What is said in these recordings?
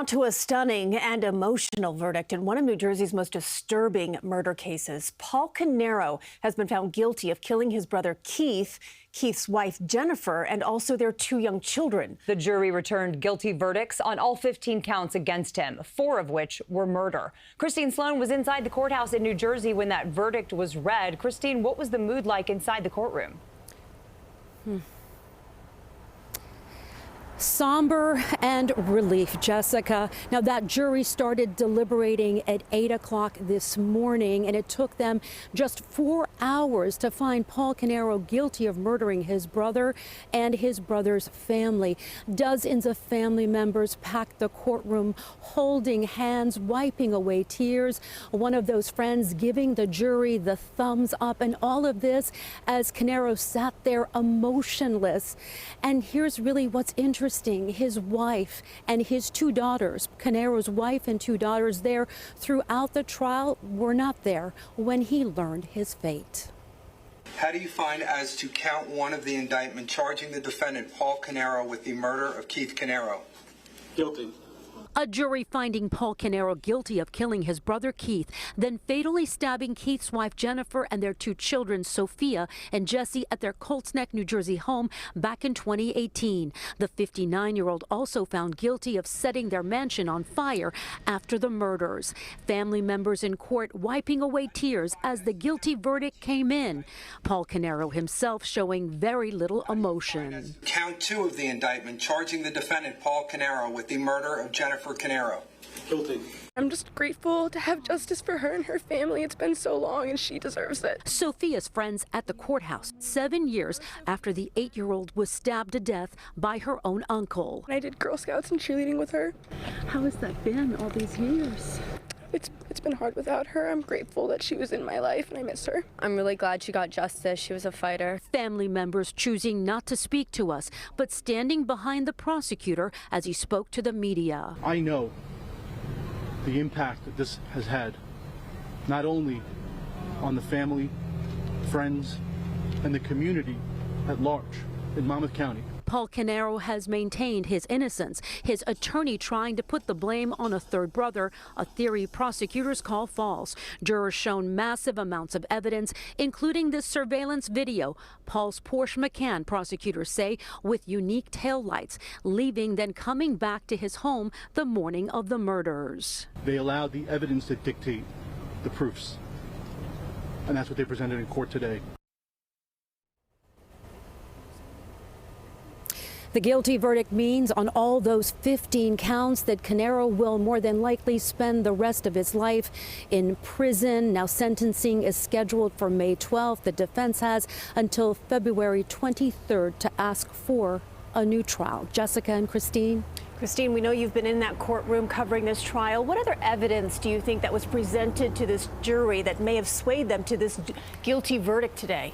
To a stunning and emotional verdict in one of New Jersey's most disturbing murder cases. Paul Caneiro has been found guilty of killing his brother Keith, Keith's wife Jennifer, and also their 2 young children. The jury returned guilty verdicts on all 15 counts against him, 4 of which were murder. Christine Sloan was inside the courthouse in New Jersey when that verdict was read. Christine, what was the mood like inside the courtroom? Somber and relief, Jessica. Now, that jury started deliberating at 8 o'clock this morning, and it took them just 4 hours to find Paul Caneiro guilty of murdering his brother and his brother's family. Dozens of family members packed the courtroom, holding hands, wiping away tears. One of those friends giving the jury the thumbs up, and all of this as Caneiro sat there emotionless. And here's really what's interesting. His wife and his 2 daughters, Caneiro's wife and 2 daughters there throughout the trial, were not there when he learned his fate. How do you find as to count 1 of the indictment charging the defendant, Paul Caneiro, with the murder of Keith Caneiro? Guilty. A jury finding Paul Caneiro guilty of killing his brother Keith, then fatally stabbing Keith's wife Jennifer and their 2 children, Sophia and Jesse, at their Colts Neck, New Jersey home back in 2018. The 59-year-old also found guilty of setting their mansion on fire after the murders. Family members in court wiping away tears as the guilty verdict came in. Paul Caneiro himself showing very little emotion. Count 2 of the indictment charging the defendant, Paul Caneiro, with the murder of Jennifer Caneiro. Guilty. I'm just grateful to have justice for her and her family. It's been so long and she deserves it. Sophia's friends at the courthouse 7 years after the 8-year-old was stabbed to death by her own uncle. I did Girl Scouts and cheerleading with her. How has that been all these years? It's been hard without her. I'm grateful that she was in my life and I miss her. I'm really glad she got justice. She was a fighter. Family members choosing not to speak to us, but standing behind the prosecutor as he spoke to the media. I know the impact that this has had, not only on the family, friends, and the community at large in Monmouth County. Paul Caneiro has maintained his innocence, his attorney trying to put the blame on a 3rd brother, a theory prosecutors call false. Jurors shown massive amounts of evidence, including this surveillance video. Paul's Porsche Macan, prosecutors say, with unique taillights, leaving then coming back to his home the morning of the murders. They allowed the evidence to dictate the proofs, and that's what they presented in court today. The guilty verdict means on all those 15 counts that Caneiro will more than likely spend the rest of his life in prison. Now sentencing is scheduled for May 12th. The defense has until February 23rd to ask for a new trial. Jessica and Christine. Christine, we know you've been in that courtroom covering this trial. What other evidence do you think that was presented to this jury that may have swayed them to this guilty verdict today?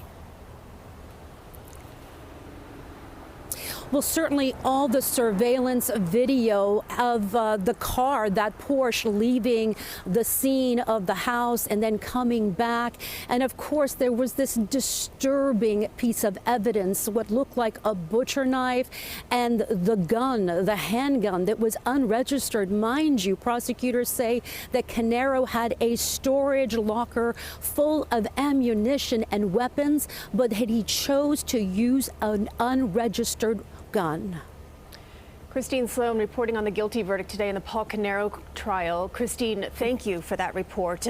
Well, certainly all the surveillance video of the car, that Porsche, leaving the scene of the house and then coming back. And of course, there was this disturbing piece of evidence, what looked like a butcher knife, and the gun, the handgun that was unregistered. Mind you, prosecutors say that Caneiro had a storage locker full of ammunition and weapons, but that he chose to use an unregistered gun. Christine Sloan reporting on the guilty verdict today in the Paul Caneiro trial. Christine, thank you for that report.